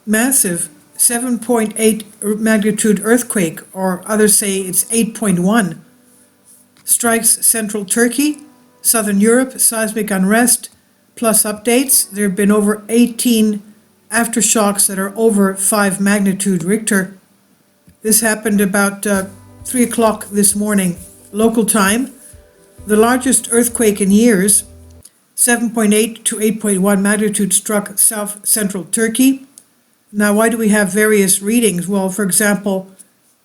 massive 7.8 magnitude earthquake, or others say it's 8.1, strikes central Turkey, southern Europe, seismic unrest, plus updates. There have been over 18 aftershocks that are over 5 magnitude Richter. This happened about 3 o'clock this morning, local time. The largest earthquake in years, 7.8 to 8.1 magnitude, struck south central Turkey. Now, why do we have various readings? Well, for example,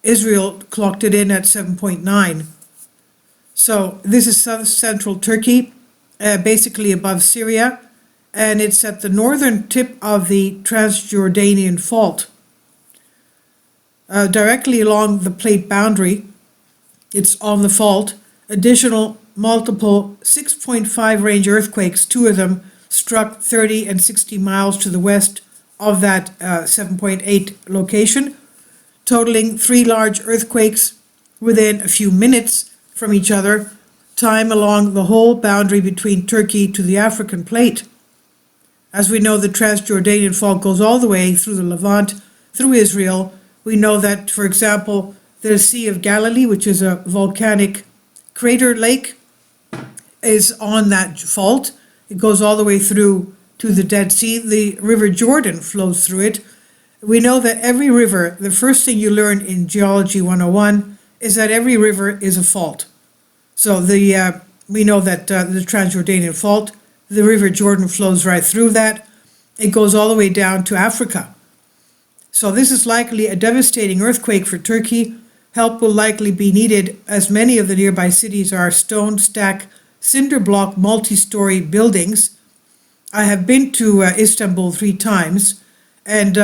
Israel clocked it in at 7.9. So this is south central Turkey, basically above Syria, and it's at the northern tip of the Transjordanian Fault. Directly along the plate boundary, it's on the fault. Additional multiple 6.5 range earthquakes, 2 of them struck 30 and 60 miles to the west of that 7.8 location, totaling 3 large earthquakes within a few minutes from each other, time along the whole boundary between Turkey to the African plate. As we know, the Transjordanian Fault goes all the way through the Levant, through Israel. We know that, for example, the Sea of Galilee, which is a volcanic crater lake, is on that fault. It goes all the way through to the Dead Sea. The River Jordan flows through it. We know that every river, the first thing you learn in Geology 101 is that every river is a fault. So we know that the Transjordanian Fault, the River Jordan flows right through that. It goes all the way down to Africa. So this is likely a devastating earthquake for Turkey. Help will likely be needed, as many of the nearby cities are stone stack, cinder block, multi-story buildings. I have been to Istanbul 3 times, and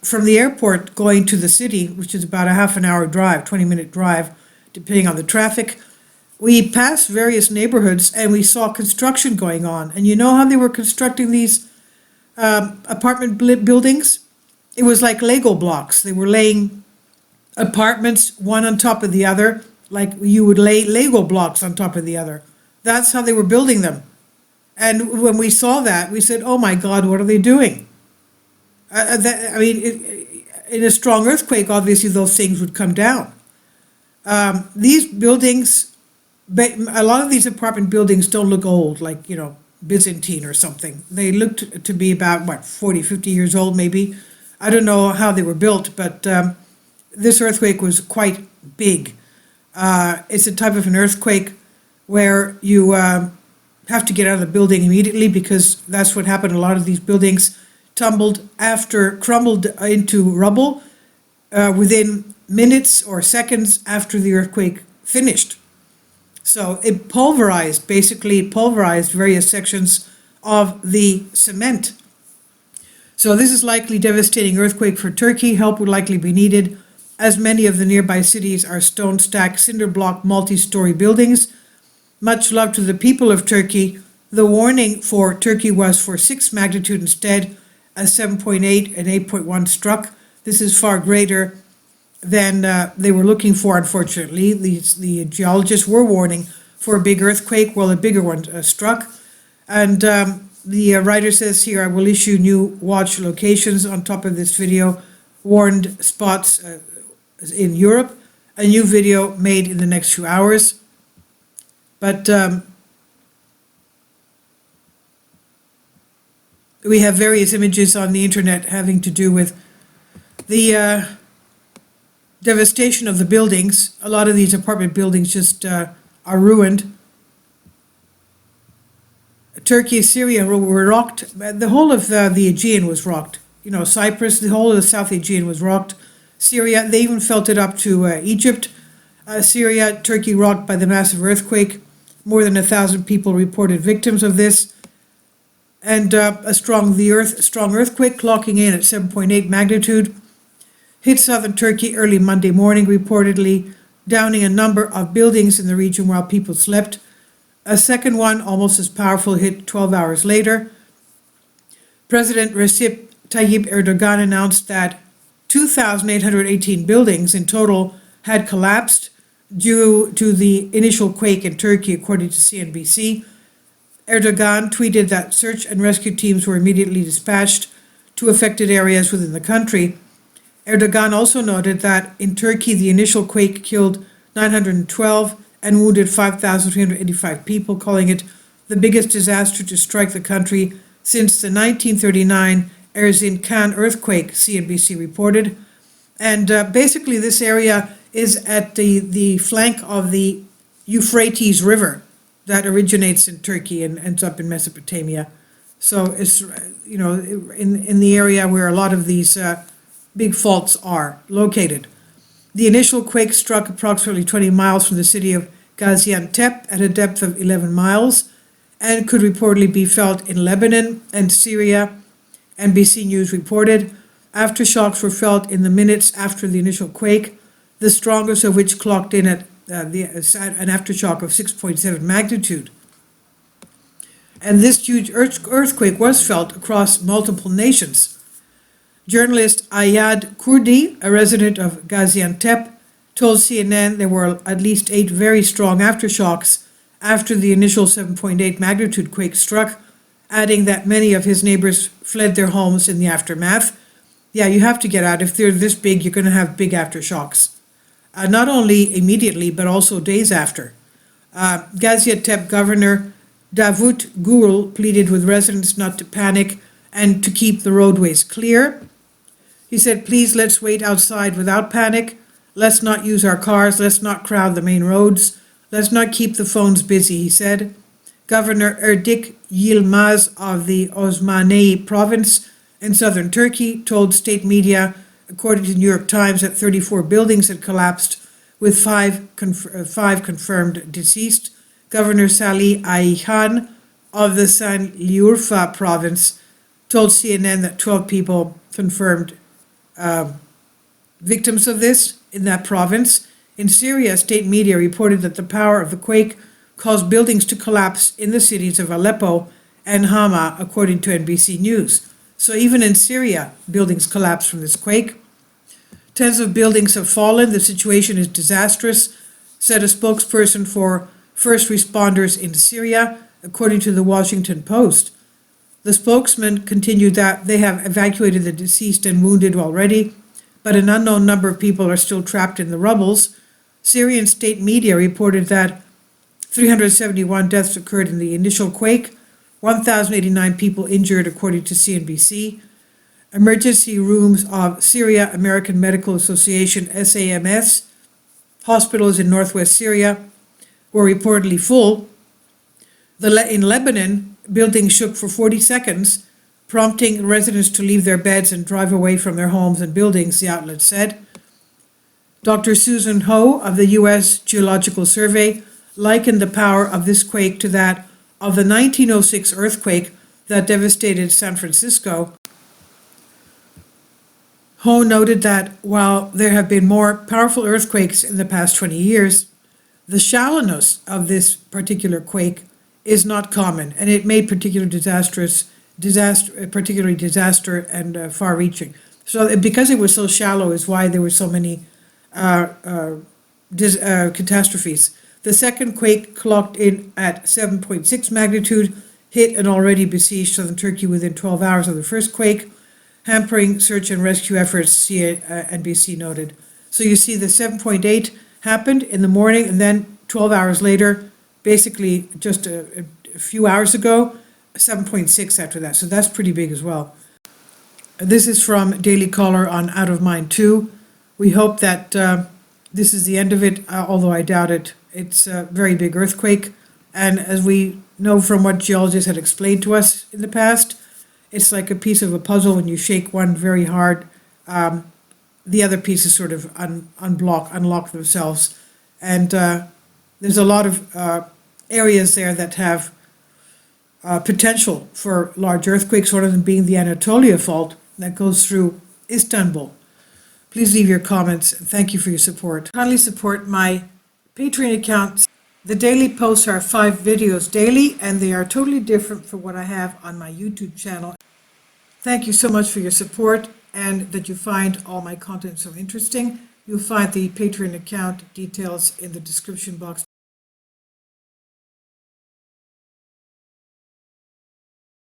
from the airport going to the city, which is about a half an hour drive, 20-minute drive, depending on the traffic, we passed various neighborhoods and we saw construction going on. And you know how they were constructing these apartment buildings? It was like Lego blocks. They were laying apartments one on top of the other, like you would lay Lego blocks on top of the other. That's how they were building them. And when we saw that, we said, oh my God, what are they doing? In a strong earthquake, obviously those things would come down. These buildings, a lot of these apartment buildings don't look old, like, Byzantine or something. They looked to be about, 40, 50 years old maybe. I don't know how they were built, but this earthquake was quite big. It's a type of an earthquake where you have to get out of the building immediately, because that's what happened. A lot of these buildings crumbled into rubble within minutes or seconds after the earthquake finished. So it pulverized various sections of the cement. So this is likely devastating earthquake for Turkey. Help would likely be needed, as many of the nearby cities are stone stack, cinder block, multi-story buildings. Much love to the people of Turkey. The warning for Turkey was for 6 magnitude instead, as 7.8 and 8.1 struck. This is far greater than they were looking for, unfortunately. The geologists were warning for a big earthquake. Well, a bigger one struck. And the writer says here, I will issue new watch locations on top of this video, warned spots in Europe, a new video made in the next few hours. But we have various images on the internet having to do with the devastation of the buildings. A lot of these apartment buildings just are ruined. Turkey, Syria were rocked. The whole of the Aegean was rocked. Cyprus, the whole of the South Aegean was rocked. Syria, they even felt it up to Egypt. Syria, Turkey rocked by the massive earthquake. More than 1,000 people reported victims of this. And a strong earthquake, clocking in at 7.8 magnitude, hit southern Turkey early Monday morning, reportedly downing a number of buildings in the region while people slept. A second one, almost as powerful, hit 12 hours later. President Recep Tayyip Erdogan announced that 2,818 buildings in total had collapsed due to the initial quake in Turkey, according to CNBC. Erdogan tweeted that search and rescue teams were immediately dispatched to affected areas within the country. Erdogan also noted that in Turkey, the initial quake killed 912 and wounded 5,385 people, calling it the biggest disaster to strike the country since the 1939 Erzincan earthquake, CNBC reported. And basically, this area is at the flank of the Euphrates River that originates in Turkey and ends up in Mesopotamia. So it's, in the area where a lot of these big faults are located. The initial quake struck approximately 20 miles from the city of Gaziantep at a depth of 11 miles and could reportedly be felt in Lebanon and Syria. NBC News reported aftershocks were felt in the minutes after the initial quake, the strongest of which clocked in at an aftershock of 6.7 magnitude. And this huge earthquake was felt across multiple nations. Journalist Ayad Kurdi, a resident of Gaziantep, told CNN there were at least 8 very strong aftershocks after the initial 7.8 magnitude quake struck, adding that many of his neighbors fled their homes in the aftermath. Yeah, you have to get out. If they're this big, you're going to have big aftershocks. Not only immediately, but also days after. Gaziantep Governor Davut Gül pleaded with residents not to panic and to keep the roadways clear. He said, please, let's wait outside without panic. Let's not use our cars. Let's not crowd the main roads. Let's not keep the phones busy, he said. Governor Erdik Yilmaz of the Osmaniye province in southern Turkey told state media, according to the New York Times, that 34 buildings had collapsed with five confirmed deceased. Governor Salih Ayhan of the Sanliurfa province told CNN that 12 people confirmed victims of this in that province. In Syria, state media reported that the power of the quake caused buildings to collapse in the cities of Aleppo and Hama, according to NBC News. So even in Syria, buildings collapsed from this quake. Tens of buildings have fallen. The situation is disastrous, said a spokesperson for first responders in Syria, according to the Washington Post. The spokesman continued that they have evacuated the deceased and wounded already, but an unknown number of people are still trapped in the rubbles. Syrian state media reported that 371 deaths occurred in the initial quake, 1,089 people injured, according to CNBC. Emergency rooms of Syria American Medical Association, SAMS, hospitals in northwest Syria were reportedly full. In Lebanon, buildings shook for 40 seconds, prompting residents to leave their beds and drive away from their homes and buildings, the outlet said. Dr. Susan Ho of the U.S. Geological Survey likened the power of this quake to that of the 1906 earthquake that devastated San Francisco. Ho noted that while there have been more powerful earthquakes in the past 20 years, the shallowness of this particular quake is not common, and it made particularly disaster and far-reaching. So because it was so shallow is why there were so many catastrophes. The second quake clocked in at 7.6 magnitude, hit an already besieged southern Turkey within 12 hours of the first quake, hampering search and rescue efforts, NBC noted. So you see the 7.8 happened in the morning, and then 12 hours later, basically just a few hours ago, 7.6 after that. So that's pretty big as well. This is from Daily Caller on Out of Mind 2. We hope that this is the end of it, although I doubt it. It's a very big earthquake, and as we know from what geologists had explained to us in the past, it's like a piece of a puzzle. When you shake one very hard, the other pieces sort of unlock themselves. And there's a lot of areas there that have potential for large earthquakes, one of them being the Anatolia Fault that goes through Istanbul. Please leave your comments. Thank you for your support. Kindly support my Patreon account. The daily posts are 5 videos daily, and they are totally different from what I have on my YouTube channel. Thank you so much for your support, and that you find all my content so interesting. You'll find the Patreon account details in the description box.